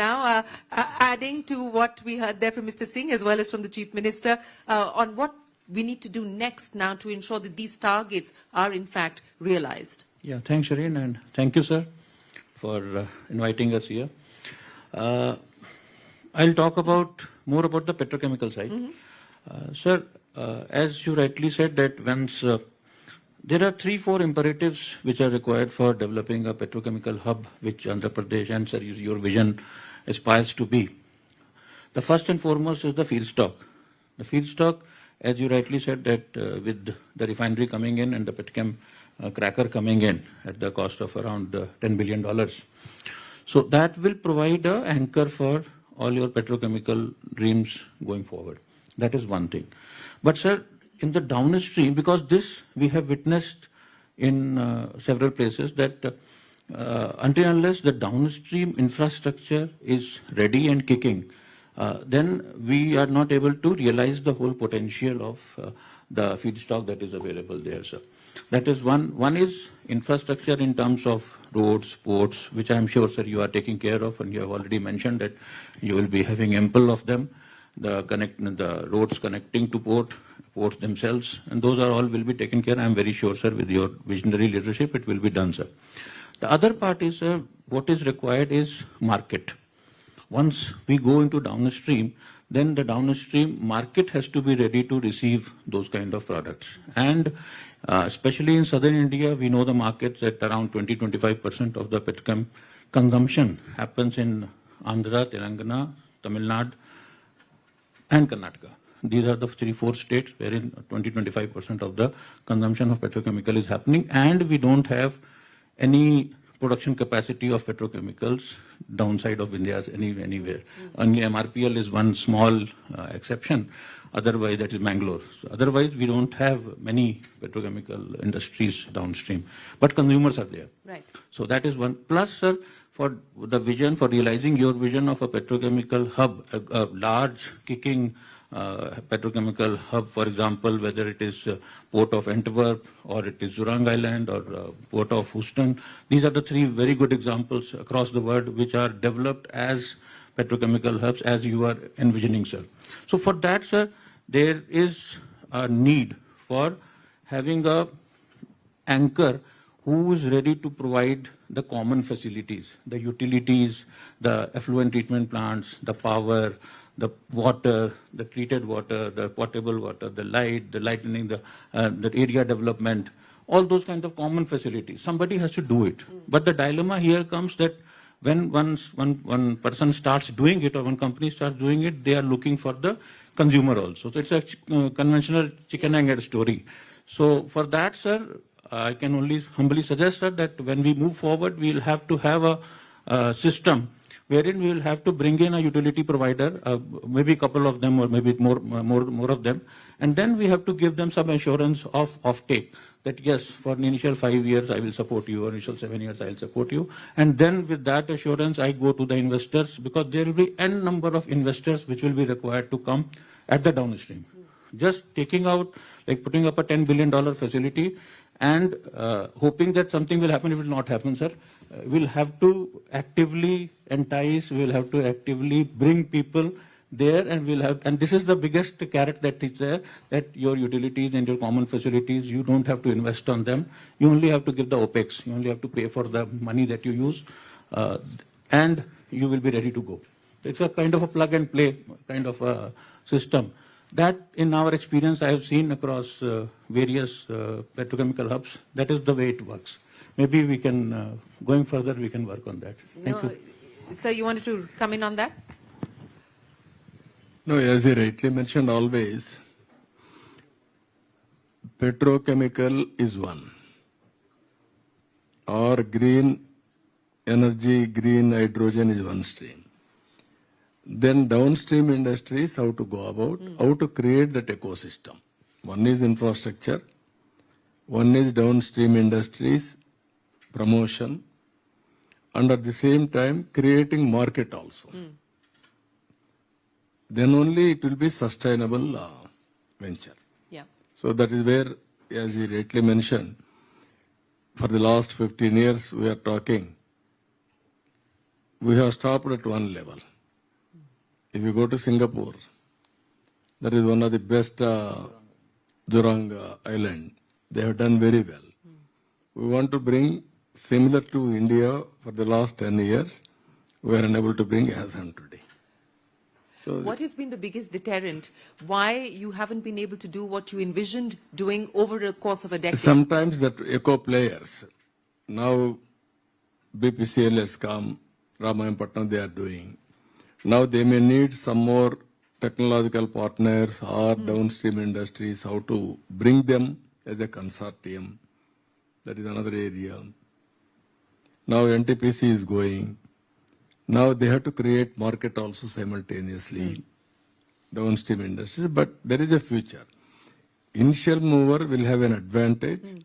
now, adding to what we heard there from Mr. Singh as well as from the Chief Minister on what we need to do next now to ensure that these targets are in fact realized. Yeah, thanks, Shireen, and thank you, sir, for inviting us here. I'll talk more about the petrochemical side. Sir, as you rightly said, that once there are 3-4 imperatives which are required for developing a petrochemical hub, which Andhra Pradesh and sir, your vision aspires to be. The first and foremost is the feedstock. The feedstock, as you rightly said, that with the refinery coming in and the petchem cracker coming in at the cost of around $10 billion. So that will provide an anchor for all your petrochemical dreams going forward. That is one thing. But sir, in the downstream, because this we have witnessed in several places that until unless the downstream infrastructure is ready and kicking, then we are not able to realize the whole potential of the feedstock that is available there, sir. That is one. One is infrastructure in terms of roads, ports, which I am sure, sir, you are taking care of, and you have already mentioned that you will be having ample of them. The roads connecting to ports themselves, and those are all will be taken care. I am very sure, sir, with your visionary leadership, it will be done, sir. The other part is, sir, what is required is market. Once we go into downstream, then the downstream market has to be ready to receive those kind of products. And especially in southern India, we know the markets that around 20-25% of the petchem consumption happens in Andhra, Telangana, Tamil Nadu, and Karnataka. These are the 3-4 states wherein 20-25% of the consumption of petrochemical is happening, and we don't have any production capacity of petrochemicals downside of India's anywhere. Only MRPL is one small exception. Otherwise, that is Mangalore. So otherwise, we don't have many petrochemical industries downstream, but consumers are there. Right. So that is one. Plus, sir, for the vision, for realizing your vision of a petrochemical hub, a large kicking petrochemical hub, for example, whether it is Port of Antwerp or it is Zurang Island or Port of Houston. These are the 3 very good examples across the world which are developed as petrochemical hubs as you are envisioning, sir. So for that, sir, there is a need for having a anchor who is ready to provide the common facilities, the utilities, the effluent treatment plants, the power, the water, the treated water, the potable water, the light, the lightning, the area development, all those kinds of common facilities. Somebody has to do it. But the dilemma here comes that when one person starts doing it or one company starts doing it, they are looking for the consumer also. So it's a conventional chicken and egg story. So for that, sir, I can only humbly suggest, sir, that when we move forward, we will have to have a system wherein we will have to bring in a utility provider, maybe a couple of them or maybe more of them, and then we have to give them some assurance of offtake. That yes, for the initial 5 years I will support you, or initial 7 years I will support you, and then with that assurance I go to the investors, because there will be n number of investors which will be required to come at the downstream. Just taking out, like putting up a $10 billion facility and hoping that something will happen, it will not happen, sir. We'll have to actively entice, we'll have to actively bring people there, and we'll have, and this is the biggest carrot that is there, that your utilities and your common facilities, you don't have to invest on them. You only have to give the OPEX, you only have to pay for the money that you use, and you will be ready to go. It's a kind of a plug and play kind of a system. That, in our experience, I have seen across various petrochemical hubs. That is the way it works. Maybe we can, going further, we can work on that. Thank you. Sir, you wanted to come in on that? No, as you rightly mentioned, always, petrochemical is one. Or green energy, green hydrogen is one stream. Then downstream industries, how to go about, how to create that ecosystem. One is infrastructure, one is downstream industries, promotion, and at the same time creating market also. Then only it will be sustainable venture. Yeah. So that is where, as you rightly mentioned, for the last 15 years we are talking we have stopped at one level. If you go to Singapore, that is one of the best Jurong island. They have done very well. We want to bring similar to India for the last 10 years. We are unable to bring as on today. So What has been the biggest deterrent? Why you haven't been able to do what you envisioned doing over the course of a decade? sometimes that eco players, now BPCL has come, Ramayampatnam they are doing. Now they may need some more technological partners or downstream industries, how to bring them as a consortium. That is another area. Now NTPC is going. Now they have to create market also simultaneously, downstream industries, but there is a future. Initial mover will have an advantage.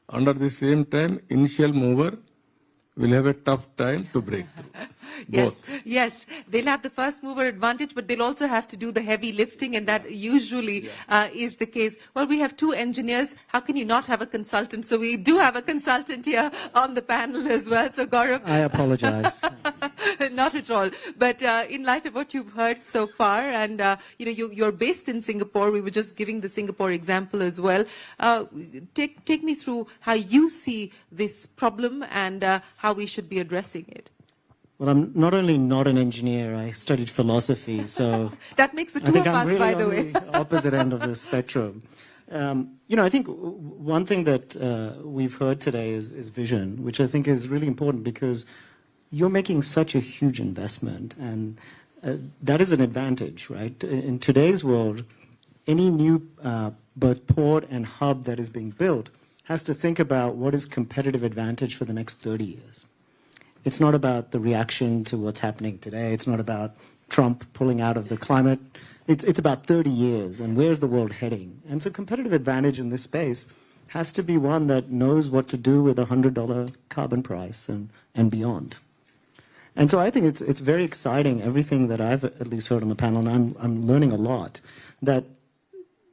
Under the same time, initial mover will have a tough time to break through. Yes. They'll have the first mover advantage, but they'll also have to do the heavy lifting, and that usually is the case. Well, we have two engineers. How can you not have a consultant? So we do have a consultant here on the panel as well. So Gaurav. I apologize. Not at all. But in light of what you've heard so far, and you're based in Singapore. We were just giving the Singapore example as well. Take me through how you see this problem and how we should be addressing it. Well, I'm not only not an engineer, I studied philosophy, so That makes the I two think of I'm us, really by the on way. the opposite end of the spectrum. I think one thing that we've heard today is vision, which I think is really important because you're making such a huge investment, and that is an advantage, right? In today's world, any new both port and hub that is being built has to think about what is competitive advantage for the next 30 years. It's not about the reaction to what's happening today. It's not about Trump pulling out of the climate. It's about 30 years and where's the world heading. And so competitive advantage in this space has to be one that knows what to do with a $100 carbon price and beyond. And so I think it's very exciting, everything that I've at least heard on the panel, and I'm learning a lot, that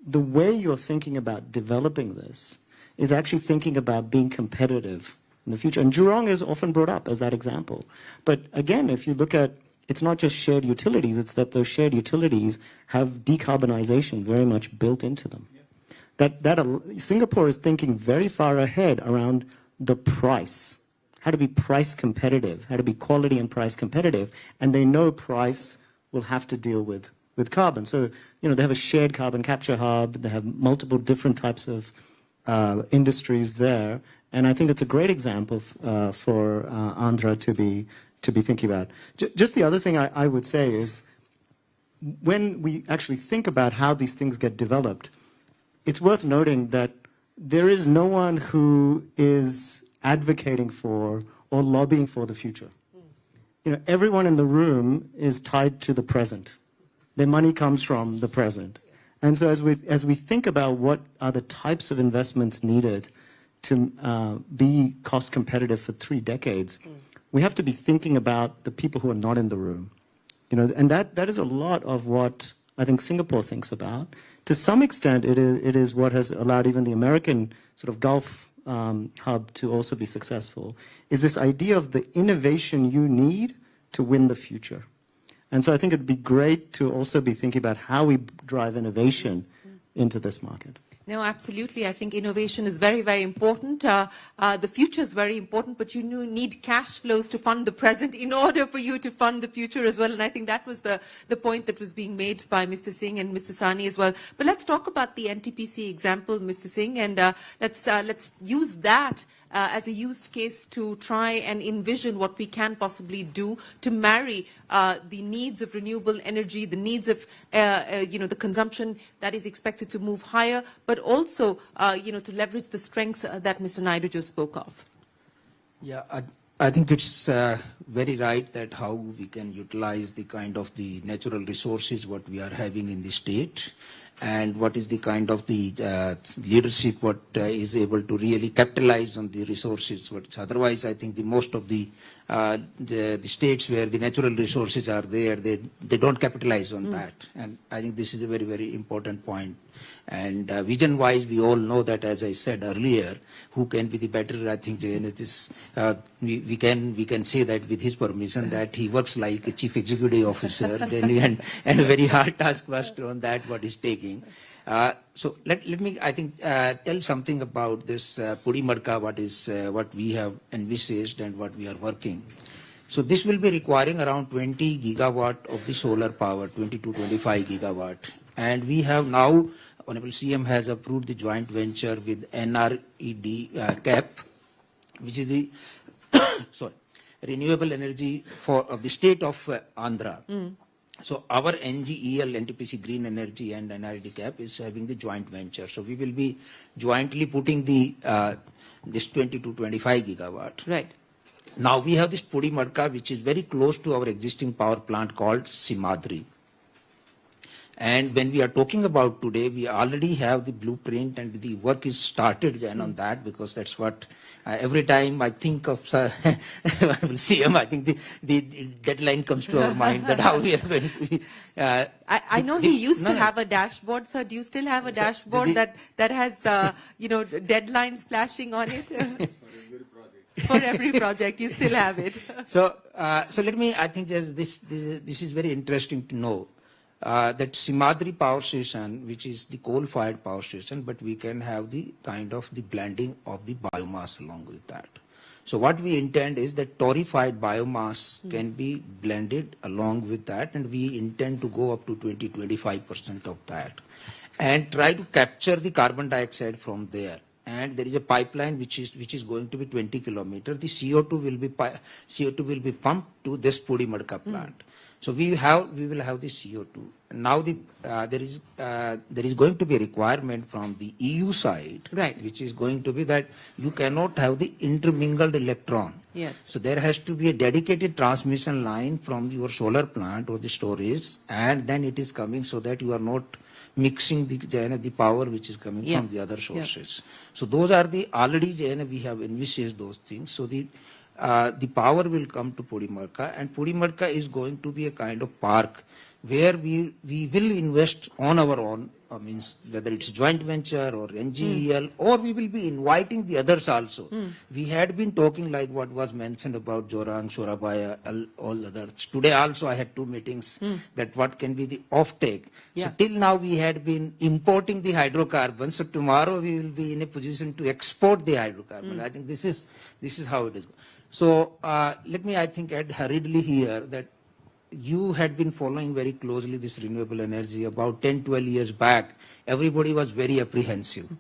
the way you're thinking about developing this is actually thinking about being competitive in the future. And Jurong is often brought up as that example. But again, if you look at, it's not just shared utilities, it's that those shared utilities have decarbonization very much built into them. Singapore is thinking very far ahead around the price, how to be price competitive, how to be quality and price competitive, and they know price will have to deal with carbon. So, they have a shared carbon capture hub, they have multiple different types of industries there, and I think it's a great example for Andhra to be thinking about. Just the other thing I would say is, when we actually think about how these things get developed, it's worth noting that there is no one who is advocating for or lobbying for the future. Everyone in the room is tied to the present. Their money comes from the present. And so as we think about what are the types of investments needed to be cost competitive for 3 decades, we have to be thinking about the people who are not in the room. And that is a lot of what I think Singapore thinks about. To some extent, it is what has allowed even the American sort of Gulf hub to also be successful, is this idea of the innovation you need to win the future. And so I think it'd be great to also be thinking about how we drive innovation into this market. No, absolutely. I think innovation is very, very important. The future is very important, but you need cash flows to fund the present in order for you to fund the future as well. And I think that was the point that was being made by Mr. Singh and Mr. Sani as well. But let's talk about the NTPC example, Mr. Singh, and let's use that as a used case to try and envision what we can possibly do to marry the needs of renewable energy, the needs of the consumption that is expected to move higher, but also to leverage the strengths that Mr. Naidu just spoke of. Yeah, I think it's very right that how we can utilize the kind of the natural resources what we are having in the state, and what is the kind of the leadership what is able to really capitalize on the resources. What otherwise, I think the most of the states where the natural resources are there, they don't capitalize on that. And I think this is a very, very important point. And vision-wise, we all know that, as I said earlier, who can be the better? I think it is, we can say that with his permission that he works like a chief executive officer, and a very hard taskmaster on that what he's taking. So let me, I think, tell something about this Pudi Madka, what we have envisaged and what we are working. So this will be requiring around 20 gigawatt of the solar power, 20 to 25 gigawatt. And we have now, Honorable CM has approved the joint venture with NRED CAP, which is the renewable energy of the state of Andhra. So our NGEL, NTPC Green Energy and NRED CAP is having the joint venture. So we will be jointly putting the this 20 to 25 gigawatt. Right. Now we have this Pudi Madka, which is very close to our existing power plant called Simadri. And when we are talking about today, we already have the blueprint and the work is started on that, because that's what every time I think of CM, I think the deadline comes to our mind that how we are going to be. I know he used to have a dashboard, sir. Do you still have a dashboard that has, deadlines flashing on it? For every project, you still have it. So let me, I think this is very interesting to know. That Simadri power station, which is the coal-fired power station, but we can have the kind of the blending of the biomass along with that. So what we intend is that torrefied biomass can be blended along with that, and we intend to go up to 20-25% of that, and try to capture the carbon dioxide from there. And there is a pipeline which is going to be 20 kilometers. The CO2 will be pumped to this Pudi Madka plant. So we will have the CO2. Now there is going to be a requirement from the EU side, right, which is going to be that you cannot have the intermingled electron. Yes. So there has to be a dedicated transmission line from your solar plant or the storage, and then it is coming so that you are not mixing the power which is coming from the other sources. So those are already we have envisaged those things. So the power will come to Pudi Madka, and Pudi Madka is going to be a kind of park where we will invest on our own, means whether it's joint venture or NGEL, or we will be inviting the others also. We had been talking like what was mentioned about Jorang, Surabaya, all others. Today also I had 2 meetings that what can be the offtake. So till now we had been importing the hydrocarbons. So tomorrow we will be in a position to export the hydrocarbon. I think this is how it is. So let me, I think, add hurriedly here that you had been following very closely this renewable energy. About 10-12 years back, everybody was very apprehensive.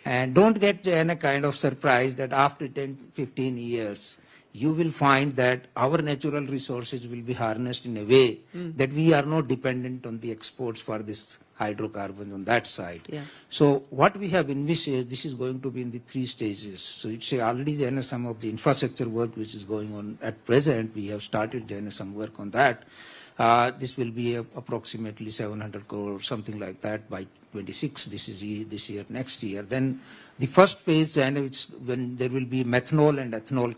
And don't get a kind of surprise that after 10-15 years, you will find that our natural resources will be harnessed in a way that we are not dependent on the exports for this hydrocarbon on that side. So what we have envisaged, this is going to be in the 3 stages. So it's already some of the infrastructure work which is going on at present. We have started some work on that. This will be approximately 700 crore, something like that by 26. This year, next year. Then the first phase, and it's when there will be methanol and ethanol